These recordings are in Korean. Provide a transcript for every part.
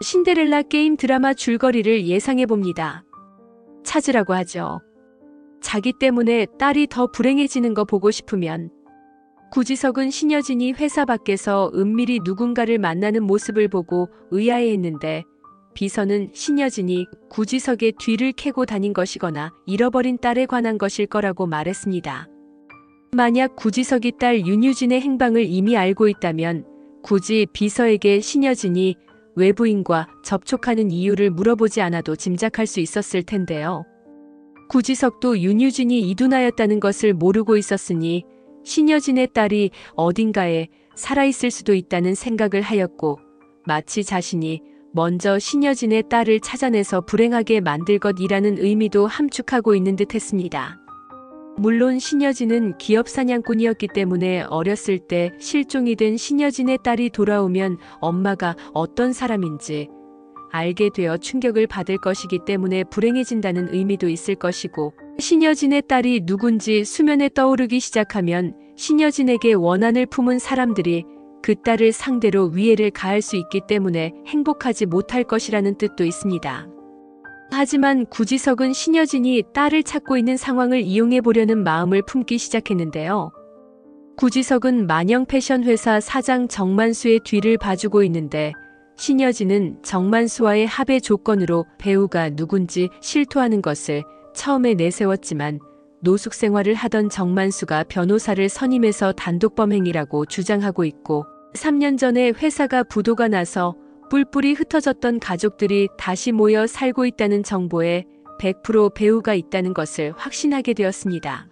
신데렐라 게임 드라마 줄거리를 예상해봅니다. 찾으라고 하죠. 자기 때문에 딸이 더 불행해지는 거 보고 싶으면. 구지석은 신여진이 회사 밖에서 은밀히 누군가를 만나는 모습을 보고 의아해했는데 비서는 신여진이 구지석의 뒤를 캐고 다닌 것이거나 잃어버린 딸에 관한 것일 거라고 말했습니다. 만약 구지석이 딸 윤유진의 행방을 이미 알고 있다면 굳이 비서에게 신여진이 외부인과 접촉하는 이유를 물어보지 않아도 짐작할 수 있었을 텐데요. 구지석도 윤유진이 이두나였다는 것을 모르고 있었으니 신여진의 딸이 어딘가에 살아있을 수도 있다는 생각을 하였고 마치 자신이 먼저 신여진의 딸을 찾아내서 불행하게 만들 것이라는 의미도 함축하고 있는 듯 했습니다. 물론 신여진은 기업 사냥꾼이었기 때문에 어렸을 때 실종이 된 신여진의 딸이 돌아오면 엄마가 어떤 사람인지 알게 되어 충격을 받을 것이기 때문에 불행해진다는 의미도 있을 것이고 신여진의 딸이 누군지 수면에 떠오르기 시작하면 신여진에게 원한을 품은 사람들이 그 딸을 상대로 위해를 가할 수 있기 때문에 행복하지 못할 것이라는 뜻도 있습니다. 하지만 구지석은 신여진이 딸을 찾고 있는 상황을 이용해 보려는 마음을 품기 시작했는데요. 구지석은 만영 패션 회사 사장 정만수의 뒤를 봐주고 있는데 신여진은 정만수와의 합의 조건으로 배우가 누군지 실토하는 것을 처음에 내세웠지만 노숙 생활을 하던 정만수가 변호사를 선임해서 단독범행이라고 주장하고 있고 3년 전에 회사가 부도가 나서 뿔뿔이 흩어졌던 가족들이 다시 모여 살고 있다는 정보에 100% 배우가 있다는 것을 확신하게 되었습니다.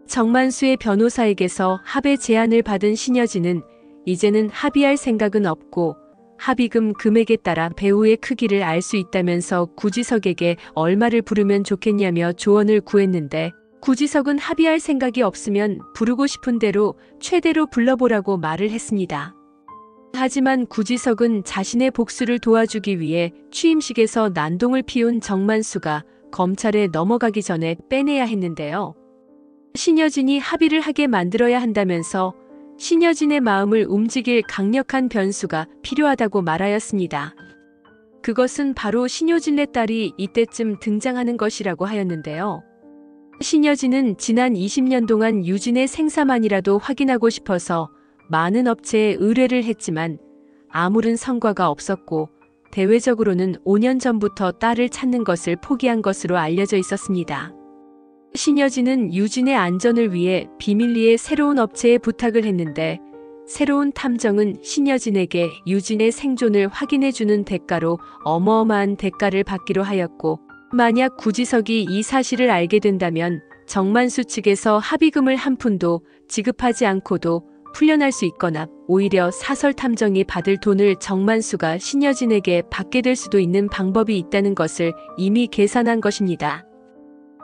정만수의 변호사에게서 합의 제안을 받은 신여진은 이제는 합의할 생각은 없고 합의금 금액에 따라 배우의 크기를 알 수 있다면서 구지석에게 얼마를 부르면 좋겠냐며 조언을 구했는데 구지석은 합의할 생각이 없으면 부르고 싶은 대로 최대로 불러보라고 말을 했습니다. 하지만 구지석은 자신의 복수를 도와주기 위해 취임식에서 난동을 피운 정만수가 검찰에 넘어가기 전에 빼내야 했는데요. 신여진이 합의를 하게 만들어야 한다면서 신여진의 마음을 움직일 강력한 변수가 필요하다고 말하였습니다. 그것은 바로 신효진의 딸이 이때쯤 등장하는 것이라고 하였는데요. 신여진은 지난 20년 동안 유진의 생사만이라도 확인하고 싶어서 많은 업체에 의뢰를 했지만 아무런 성과가 없었고 대외적으로는 5년 전부터 딸을 찾는 것을 포기한 것으로 알려져 있었습니다. 신여진은 유진의 안전을 위해 비밀리에 새로운 업체에 부탁을 했는데 새로운 탐정은 신여진에게 유진의 생존을 확인해주는 대가로 어마어마한 대가를 받기로 하였고 만약 구지석이 이 사실을 알게 된다면 정만수 측에서 합의금을 한 푼도 지급하지 않고도 풀려날 수 있거나 오히려 사설 탐정이 받을 돈을 정만수가 신여진에게 받게 될 수도 있는 방법이 있다는 것을 이미 계산한 것입니다.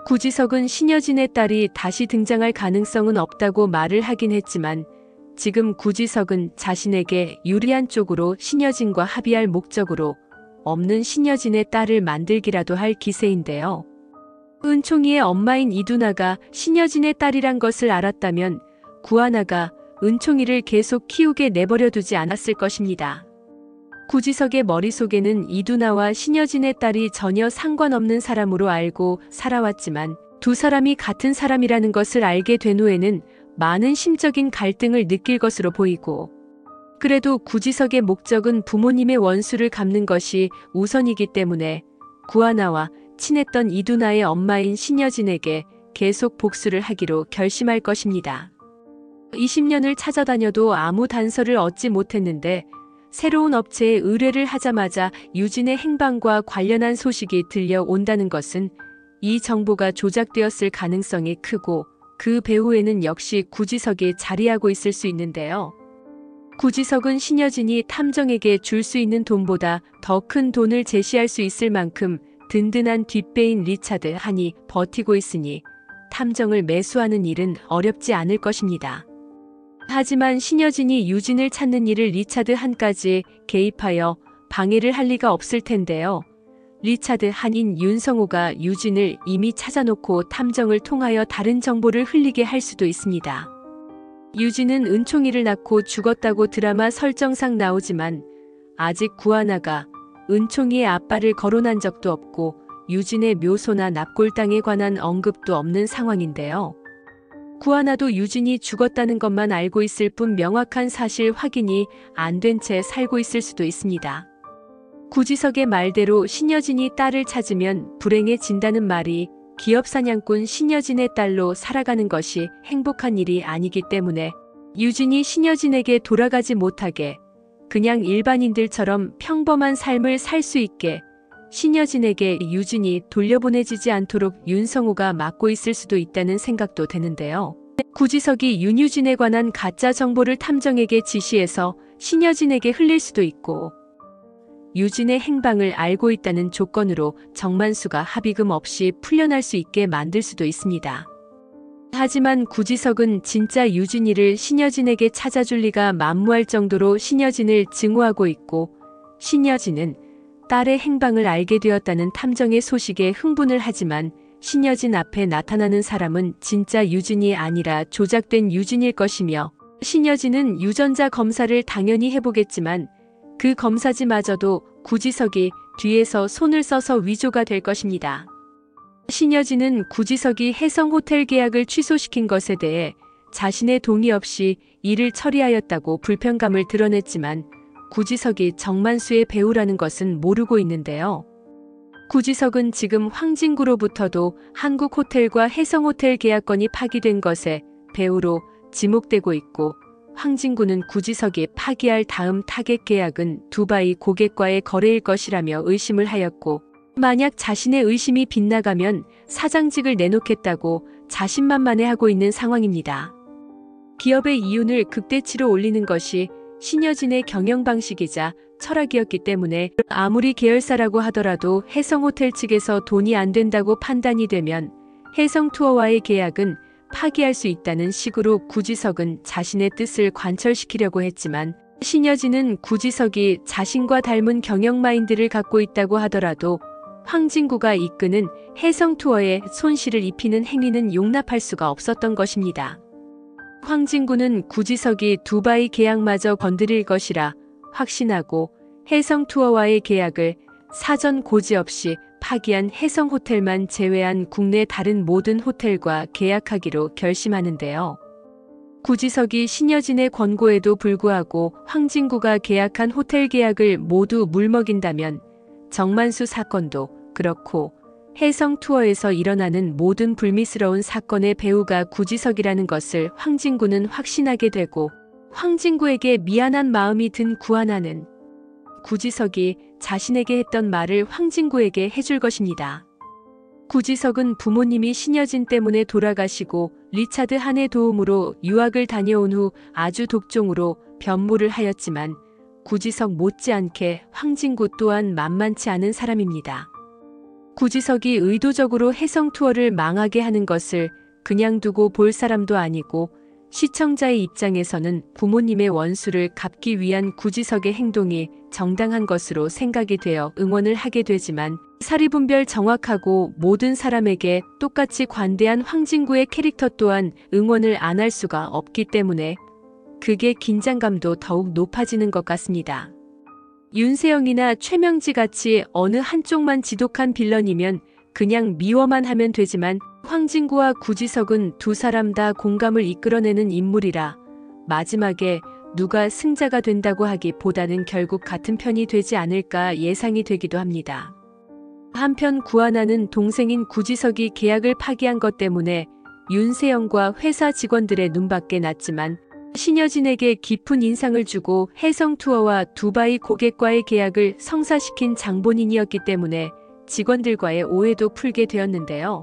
구지석은 신여진의 딸이 다시 등장할 가능성은 없다고 말을 하긴 했지만 지금 구지석은 자신에게 유리한 쪽으로 신여진과 합의할 목적으로 없는 신여진의 딸을 만들기라도 할 기세인데요. 은총이의 엄마인 이두나가 신여진의 딸이란 것을 알았다면 구하나가 은총이를 계속 키우게 내버려 두지 않았을 것입니다. 구지석의 머릿속에는 이두나와 신여진의 딸이 전혀 상관없는 사람으로 알고 살아왔지만 두 사람이 같은 사람이라는 것을 알게 된 후에는 많은 심적인 갈등을 느낄 것으로 보이고 그래도 구지석의 목적은 부모님의 원수를 갚는 것이 우선이기 때문에 구하나와 친했던 이두나의 엄마인 신여진에게 계속 복수를 하기로 결심할 것입니다. 20년을 찾아다녀도 아무 단서를 얻지 못했는데 새로운 업체에 의뢰를 하자마자 유진의 행방과 관련한 소식이 들려온다는 것은 이 정보가 조작되었을 가능성이 크고 그 배후에는 역시 구지석이 자리하고 있을 수 있는데요. 구지석은 신여진이 탐정에게 줄 수 있는 돈보다 더 큰 돈을 제시할 수 있을 만큼 든든한 뒷배인 리차드 한이 버티고 있으니 탐정을 매수하는 일은 어렵지 않을 것입니다. 하지만 신여진이 유진을 찾는 일을 리차드 한까지 개입하여 방해를 할 리가 없을 텐데요. 리차드 한인 윤성호가 유진을 이미 찾아놓고 탐정을 통하여 다른 정보를 흘리게 할 수도 있습니다. 유진은 은총이를 낳고 죽었다고 드라마 설정상 나오지만 아직 구하나가 은총이의 아빠를 거론한 적도 없고 유진의 묘소나 납골당에 관한 언급도 없는 상황인데요. 구하나도 유진이 죽었다는 것만 알고 있을 뿐 명확한 사실 확인이 안 된 채 살고 있을 수도 있습니다. 구지석의 말대로 신여진이 딸을 찾으면 불행해진다는 말이 기업 사냥꾼 신여진의 딸로 살아가는 것이 행복한 일이 아니기 때문에 유진이 신여진에게 돌아가지 못하게 그냥 일반인들처럼 평범한 삶을 살 수 있게 신여진에게 유진이 돌려보내지지 않도록 윤성우가 막고 있을 수도 있다는 생각도 되는데요. 구지석이 윤유진에 관한 가짜 정보를 탐정에게 지시해서 신여진에게 흘릴 수도 있고 유진의 행방을 알고 있다는 조건으로 정만수가 합의금 없이 풀려날 수 있게 만들 수도 있습니다. 하지만 구지석은 진짜 유진이를 신여진에게 찾아줄 리가 만무할 정도로 신여진을 증오하고 있고 신여진은 딸의 행방을 알게 되었다는 탐정의 소식에 흥분을 하지만 신여진 앞에 나타나는 사람은 진짜 유진이 아니라 조작된 유진일 것이며 신여진은 유전자 검사를 당연히 해보겠지만 그 검사지마저도 구지석이 뒤에서 손을 써서 위조가 될 것입니다. 신여진은 구지석이 해성호텔 계약을 취소시킨 것에 대해 자신의 동의 없이 일을 처리하였다고 불편감을 드러냈지만 구지석이 정만수의 배우라는 것은 모르고 있는데요. 구지석은 지금 황진구로부터도 한국호텔과 해성호텔 계약건이 파기된 것에 배우로 지목되고 있고 황진구는 구지석이 파기할 다음 타겟 계약은 두바이 고객과의 거래일 것이라며 의심을 하였고 만약 자신의 의심이 빗나가면 사장직을 내놓겠다고 자신만만해하고 있는 상황입니다. 기업의 이윤을 극대치로 올리는 것이 신여진의 경영 방식이자 철학이었기 때문에 아무리 계열사라고 하더라도 해성호텔 측에서 돈이 안 된다고 판단이 되면 해성투어와의 계약은 파기할 수 있다는 식으로 구지석은 자신의 뜻을 관철시키려고 했지만 신여진은 구지석이 자신과 닮은 경영 마인드를 갖고 있다고 하더라도 황진구가 이끄는 해성투어에 손실을 입히는 행위는 용납할 수가 없었던 것입니다. 황진구는 구지석이 두바이 계약마저 건드릴 것이라 확신하고 해성투어와의 계약을 사전 고지 없이 파기한 해성호텔만 제외한 국내 다른 모든 호텔과 계약하기로 결심하는데요. 구지석이 신여진의 권고에도 불구하고 황진구가 계약한 호텔 계약을 모두 물먹인다면 정만수 사건도 그렇고 해성투어에서 일어나는 모든 불미스러운 사건의 배우가 구지석이라는 것을 황진구는 확신하게 되고 황진구에게 미안한 마음이 든 구하나는 구지석이 자신에게 했던 말을 황진구에게 해줄 것입니다. 구지석은 부모님이 신여진 때문에 돌아가시고 리차드 한의 도움으로 유학을 다녀온 후 아주 독종으로 변모를 하였지만 구지석 못지않게 황진구 또한 만만치 않은 사람입니다. 구지석이 의도적으로 해성투어를 망하게 하는 것을 그냥 두고 볼 사람도 아니고 시청자의 입장에서는 부모님의 원수를 갚기 위한 구지석의 행동이 정당한 것으로 생각이 되어 응원을 하게 되지만 사리분별 정확하고 모든 사람에게 똑같이 관대한 황진구의 캐릭터 또한 응원을 안 할 수가 없기 때문에 그게 긴장감도 더욱 높아지는 것 같습니다. 윤세영이나 최명지 같이 어느 한쪽만 지독한 빌런이면 그냥 미워만 하면 되지만 황진구와 구지석은 두 사람 다 공감을 이끌어내는 인물이라 마지막에 누가 승자가 된다고 하기보다는 결국 같은 편이 되지 않을까 예상이 되기도 합니다. 한편 구하나는 동생인 구지석이 계약을 파기한 것 때문에 윤세영과 회사 직원들의 눈밖에 났지만 신여진에게 깊은 인상을 주고 해성투어와 두바이 고객과의 계약을 성사시킨 장본인이었기 때문에 직원들과의 오해도 풀게 되었는데요.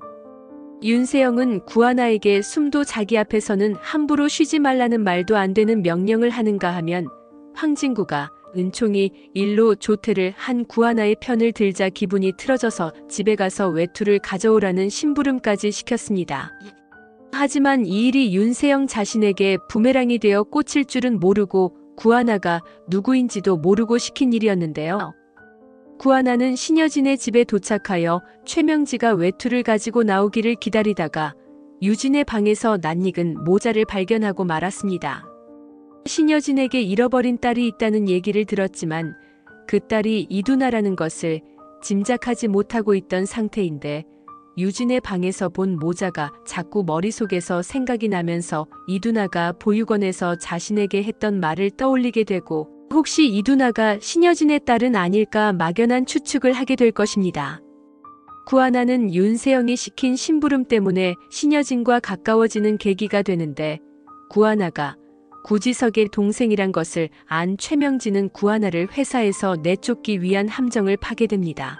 윤세영은 구하나에게 숨도 자기 앞에서는 함부로 쉬지 말라는 말도 안 되는 명령을 하는가 하면 황진구가 은총이 일로 조퇴를 한 구하나의 편을 들자 기분이 틀어져서 집에 가서 외투를 가져오라는 심부름까지 시켰습니다. 하지만 이 일이 윤세영 자신에게 부메랑이 되어 꽂힐 줄은 모르고 구하나가 누구인지도 모르고 시킨 일이었는데요. 구하나는 신여진의 집에 도착하여 최명지가 외투를 가지고 나오기를 기다리다가 유진의 방에서 낯익은 모자를 발견하고 말았습니다. 신여진에게 잃어버린 딸이 있다는 얘기를 들었지만 그 딸이 이두나라는 것을 짐작하지 못하고 있던 상태인데 유진의 방에서 본 모자가 자꾸 머릿속에서 생각이 나면서 이두나가 보육원에서 자신에게 했던 말을 떠올리게 되고 혹시 이두나가 신여진의 딸은 아닐까 막연한 추측을 하게 될 것입니다. 구하나는 윤세영이 시킨 심부름 때문에 신여진과 가까워지는 계기가 되는데 구하나가 구지석의 동생이란 것을 안 최명진은 구하나를 회사에서 내쫓기 위한 함정을 파게 됩니다.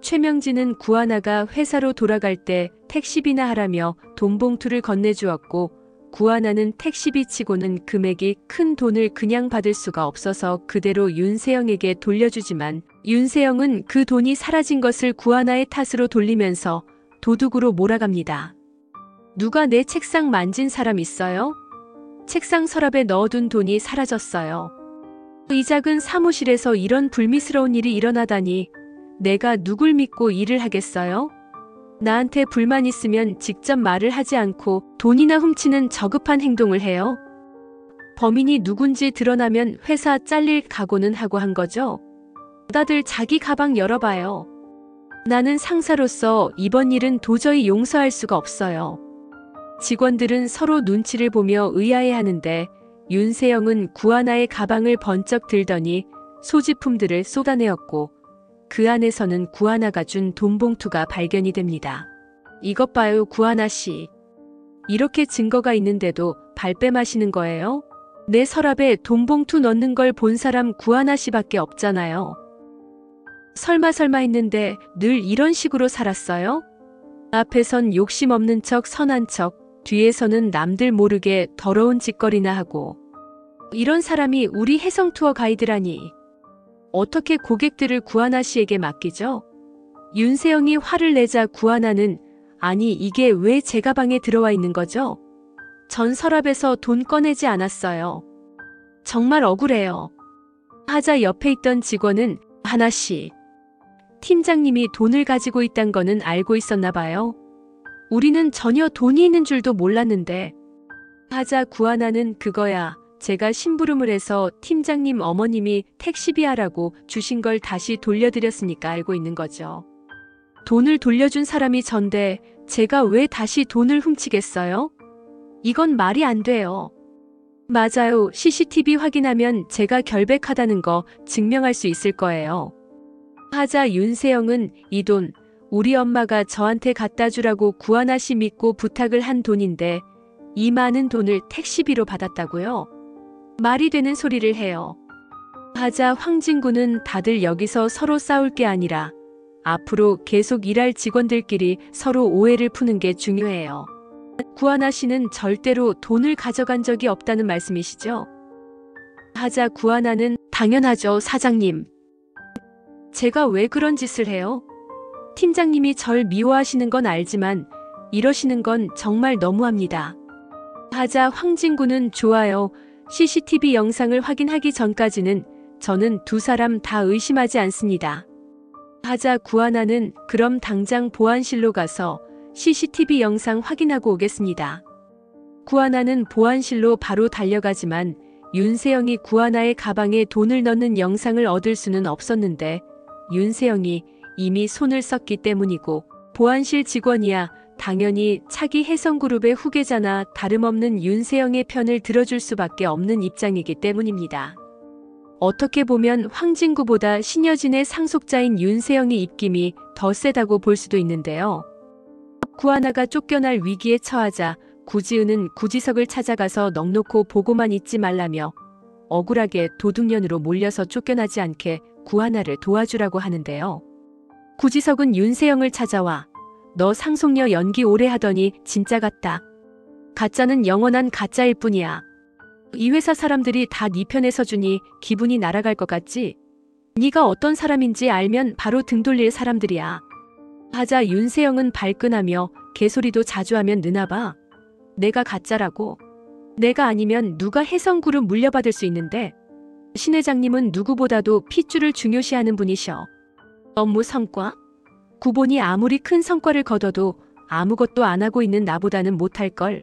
최명진은 구하나가 회사로 돌아갈 때 택시비나 하라며 돈 봉투를 건네주었고 구하나는 택시비 치고는 금액이 큰 돈을 그냥 받을 수가 없어서 그대로 윤세영에게 돌려주지만 윤세영은 그 돈이 사라진 것을 구하나의 탓으로 돌리면서 도둑으로 몰아갑니다. 누가 내 책상 만진 사람 있어요? 책상 서랍에 넣어둔 돈이 사라졌어요. 이 작은 사무실에서 이런 불미스러운 일이 일어나다니 내가 누굴 믿고 일을 하겠어요? 나한테 불만 있으면 직접 말을 하지 않고 돈이나 훔치는 저급한 행동을 해요. 범인이 누군지 드러나면 회사 잘릴 각오는 하고 한 거죠? 다들 자기 가방 열어봐요. 나는 상사로서 이번 일은 도저히 용서할 수가 없어요. 직원들은 서로 눈치를 보며 의아해하는데 윤세영은 구하나의 가방을 번쩍 들더니 소지품들을 쏟아내었고 그 안에서는 구하나가 준 돈봉투가 발견이 됩니다. 이것 봐요, 구하나 씨. 이렇게 증거가 있는데도 발뺌하시는 거예요? 내 서랍에 돈봉투 넣는 걸 본 사람 구하나 씨밖에 없잖아요. 설마 했는데 늘 이런 식으로 살았어요? 앞에선 욕심 없는 척 선한 척, 뒤에서는 남들 모르게 더러운 짓거리나 하고. 이런 사람이 우리 혜성투어 가이드라니. 어떻게 고객들을 구하나 씨에게 맡기죠? 윤세영이 화를 내자 구하나는 아니 이게 왜 제 가방에 들어와 있는 거죠? 전 서랍에서 돈 꺼내지 않았어요. 정말 억울해요. 하자 옆에 있던 직원은 하나 씨. 팀장님이 돈을 가지고 있단 거는 알고 있었나 봐요. 우리는 전혀 돈이 있는 줄도 몰랐는데. 하자 구하나는 그거야. 제가 심부름을 해서 팀장님 어머님이 택시비 하라고 주신 걸 다시 돌려드렸으니까 알고 있는 거죠. 돈을 돌려준 사람이 전데 제가 왜 다시 돈을 훔치겠어요? 이건 말이 안 돼요. 맞아요. CCTV 확인하면 제가 결백하다는 거 증명할 수 있을 거예요. 하자 윤세영은 이 돈 우리 엄마가 저한테 갖다 주라고 구하나 씨 믿고 부탁을 한 돈인데 이 많은 돈을 택시비로 받았다고요? 말이 되는 소리를 해요. 하자 황진구는 다들 여기서 서로 싸울 게 아니라 앞으로 계속 일할 직원들끼리 서로 오해를 푸는 게 중요해요. 구하나 씨는 절대로 돈을 가져간 적이 없다는 말씀이시죠? 하자 구하나는 당연하죠, 사장님. 제가 왜 그런 짓을 해요? 팀장님이 절 미워하시는 건 알지만 이러시는 건 정말 너무합니다. 하자 황진구는 좋아요. CCTV 영상을 확인하기 전까지는 저는 두 사람 다 의심하지 않습니다. 하자 구하나는 그럼 당장 보안실로 가서 CCTV 영상 확인하고 오겠습니다. 구하나는 보안실로 바로 달려가지만 윤세영이 구하나의 가방에 돈을 넣는 영상을 얻을 수는 없었는데 윤세영이 이미 손을 썼기 때문이고 보안실 직원이야 당연히 차기 혜성그룹의 후계자나 다름없는 윤세영의 편을 들어줄 수밖에 없는 입장이기 때문입니다. 어떻게 보면 황진구보다 신여진의 상속자인 윤세영의 입김이 더 세다고 볼 수도 있는데요. 구하나가 쫓겨날 위기에 처하자 구지은은 구지석을 찾아가서 넋놓고 보고만 있지 말라며 억울하게 도둑년으로 몰려서 쫓겨나지 않게 구하나를 도와주라고 하는데요. 구지석은 윤세영을 찾아와 너 상속녀 연기 오래 하더니 진짜 같다. 가짜는 영원한 가짜일 뿐이야. 이 회사 사람들이 다 네 편에 서주니 기분이 날아갈 것 같지? 네가 어떤 사람인지 알면 바로 등 돌릴 사람들이야. 하자 윤세영은 발끈하며 개소리도 자주 하면 느나봐. 내가 가짜라고. 내가 아니면 누가 혜성그룹 물려받을 수 있는데. 신 회장님은 누구보다도 핏줄을 중요시하는 분이셔. 업무 성과? 구본이 아무리 큰 성과를 거둬도 아무것도 안 하고 있는 나보다는 못할걸.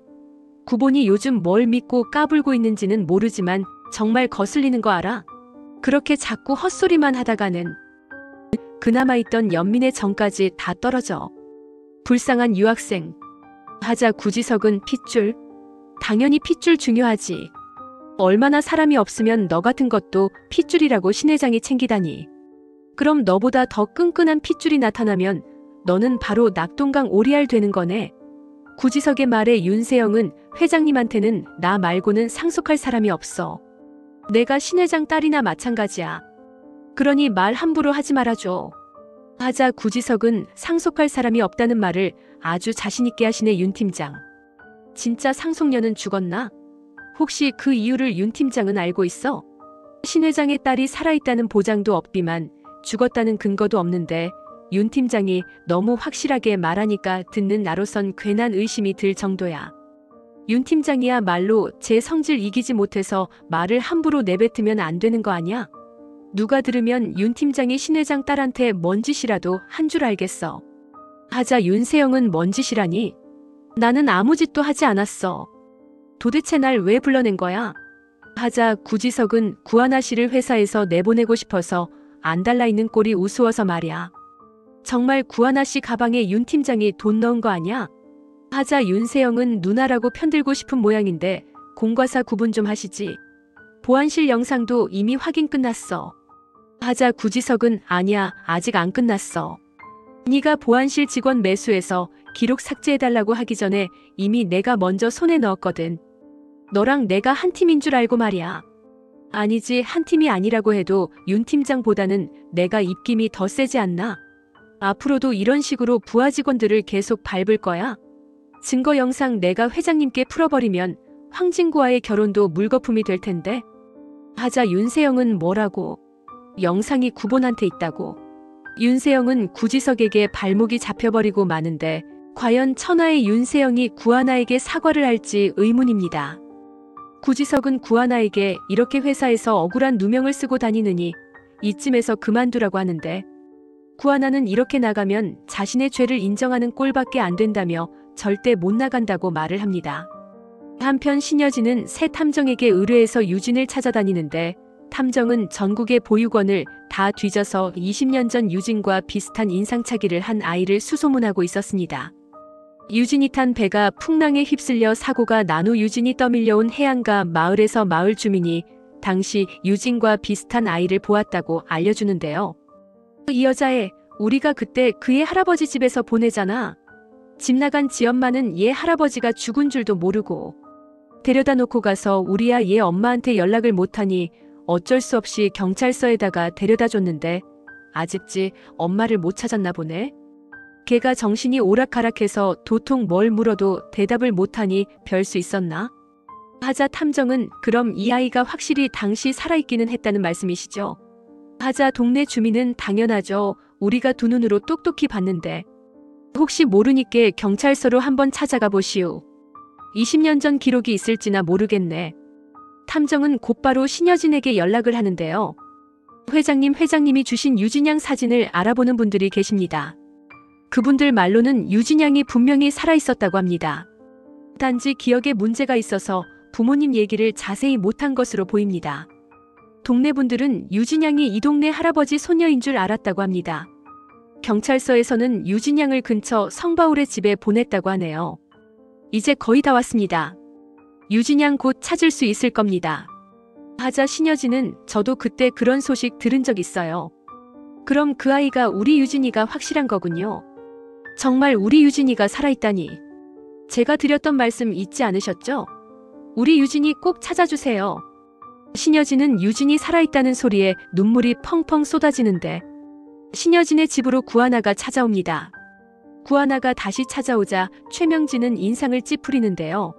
구본이 요즘 뭘 믿고 까불고 있는지는 모르지만 정말 거슬리는 거 알아? 그렇게 자꾸 헛소리만 하다가는 그나마 있던 연민의 정까지 다 떨어져. 불쌍한 유학생. 하자 구지석은 핏줄. 당연히 핏줄 중요하지. 얼마나 사람이 없으면 너 같은 것도 핏줄이라고 신 회장이 챙기다니. 그럼 너보다 더 끈끈한 핏줄이 나타나면 너는 바로 낙동강 오리알 되는 거네. 구지석의 말에 윤세영은 회장님한테는 나 말고는 상속할 사람이 없어. 내가 신 회장 딸이나 마찬가지야. 그러니 말 함부로 하지 말아줘. 하자 구지석은 상속할 사람이 없다는 말을 아주 자신있게 하시네. 윤 팀장. 진짜 상속녀는 죽었나? 혹시 그 이유를 윤 팀장은 알고 있어? 신 회장의 딸이 살아있다는 보장도 없비만 죽었다는 근거도 없는데 윤 팀장이 너무 확실하게 말하니까 듣는 나로선 괜한 의심이 들 정도야. 윤 팀장이야말로 제 성질 이기지 못해서 말을 함부로 내뱉으면 안 되는 거 아냐? 누가 들으면 윤 팀장이 신 회장 딸한테 뭔 짓이라도 한 줄 알겠어. 하자 윤세영은 뭔 짓이라니? 나는 아무 짓도 하지 않았어. 도대체 날 왜 불러낸 거야? 하자 구지석은 구하나 씨를 회사에서 내보내고 싶어서 안 달라있는 꼴이 우스워서 말이야. 정말 구하나 씨 가방에 윤 팀장이 돈 넣은 거 아냐? 하자 윤세영은 누나라고 편들고 싶은 모양인데 공과 사 구분 좀 하시지. 보안실 영상도 이미 확인 끝났어. 하자 구지석은 아니야, 아직 안 끝났어. 네가 보안실 직원 매수해서 기록 삭제해달라고 하기 전에 이미 내가 먼저 손에 넣었거든. 너랑 내가 한 팀인 줄 알고 말이야. 아니지, 한 팀이 아니라고 해도 윤 팀장보다는 내가 입김이 더 세지 않나? 앞으로도 이런 식으로 부하 직원들을 계속 밟을 거야? 증거 영상 내가 회장님께 풀어버리면 황진구와의 결혼도 물거품이 될 텐데. 하자 윤세영은 뭐라고? 영상이 구본한테 있다고. 윤세영은 구지석에게 발목이 잡혀버리고 마는데 과연 천하의 윤세영이 구하나에게 사과를 할지 의문입니다. 구지석은 구하나에게 이렇게 회사에서 억울한 누명을 쓰고 다니느니 이쯤에서 그만두라고 하는데 구하나는 이렇게 나가면 자신의 죄를 인정하는 꼴밖에 안 된다며 절대 못 나간다고 말을 합니다. 한편 신여진은 새 탐정에게 의뢰해서 유진을 찾아다니는데 탐정은 전국의 보육원을 다 뒤져서 20년 전 유진과 비슷한 인상착의를 한 아이를 수소문하고 있었습니다. 유진이 탄 배가 풍랑에 휩쓸려 사고가 난 후 유진이 떠밀려온 해안가 마을에서 마을 주민이 당시 유진과 비슷한 아이를 보았다고 알려주는데요. 이 여자애, 우리가 그때 그의 할아버지 집에서 보내잖아. 집 나간 지 엄마는 얘 할아버지가 죽은 줄도 모르고 데려다 놓고 가서 우리야 얘 엄마한테 연락을 못하니 어쩔 수 없이 경찰서에다가 데려다 줬는데 아직지 엄마를 못 찾았나 보네. 걔가 정신이 오락가락해서 도통 뭘 물어도 대답을 못하니 별 수 있었나? 하자 탐정은 그럼 이 아이가 확실히 당시 살아있기는 했다는 말씀이시죠? 하자 동네 주민은 당연하죠. 우리가 두 눈으로 똑똑히 봤는데. 혹시 모르니께 경찰서로 한번 찾아가 보시오. 20년 전 기록이 있을지나 모르겠네. 탐정은 곧바로 신여진에게 연락을 하는데요. 회장님이 주신 유진양 사진을 알아보는 분들이 계십니다. 그분들 말로는 유진양이 분명히 살아있었다고 합니다. 단지 기억에 문제가 있어서 부모님 얘기를 자세히 못한 것으로 보입니다. 동네 분들은 유진양이 이 동네 할아버지 손녀인 줄 알았다고 합니다. 경찰서에서는 유진양을 근처 성바울의 집에 보냈다고 하네요. 이제 거의 다 왔습니다. 유진양 곧 찾을 수 있을 겁니다. 하자 신여진은 저도 그때 그런 소식 들은 적 있어요. 그럼 그 아이가 우리 유진이가 확실한 거군요. 정말 우리 유진이가 살아있다니. 제가 드렸던 말씀 잊지 않으셨죠? 우리 유진이 꼭 찾아주세요. 신여진은 유진이 살아있다는 소리에 눈물이 펑펑 쏟아지는데 신여진의 집으로 구하나가 찾아옵니다. 구하나가 다시 찾아오자 최명진은 인상을 찌푸리는데요.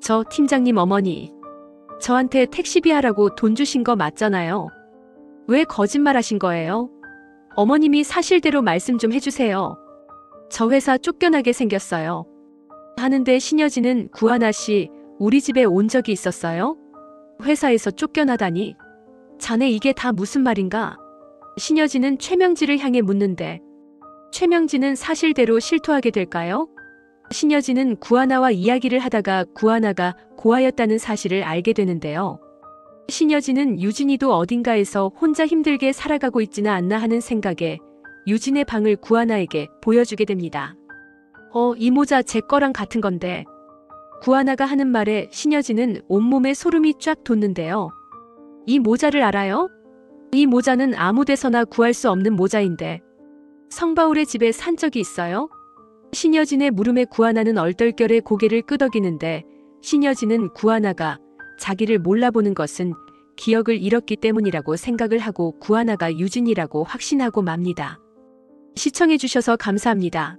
저 팀장님 어머니, 저한테 택시비 하라고 돈 주신 거 맞잖아요. 왜 거짓말 하신 거예요? 어머님이 사실대로 말씀 좀 해주세요. 저 회사 쫓겨나게 생겼어요. 하는데 신여진은 구하나 씨, 우리 집에 온 적이 있었어요? 회사에서 쫓겨나다니. 자네 이게 다 무슨 말인가? 신여진은 최명진을 향해 묻는데 최명진은 사실대로 실토하게 될까요? 신여진은 구하나와 이야기를 하다가 구하나가 고아였다는 사실을 알게 되는데요. 신여진은 유진이도 어딘가에서 혼자 힘들게 살아가고 있지는 않나 하는 생각에 유진의 방을 구하나에게 보여주게 됩니다. 이 모자 제 거랑 같은 건데. 구하나가 하는 말에 신여진은 온몸에 소름이 쫙 돋는데요. 이 모자를 알아요? 이 모자는 아무 데서나 구할 수 없는 모자인데. 성바울의 집에 산 적이 있어요? 신여진의 물음에 구하나는 얼떨결에 고개를 끄덕이는데 신여진은 구하나가 자기를 몰라보는 것은 기억을 잃었기 때문이라고 생각을 하고 구하나가 유진이라고 확신하고 맙니다. 시청해주셔서 감사합니다.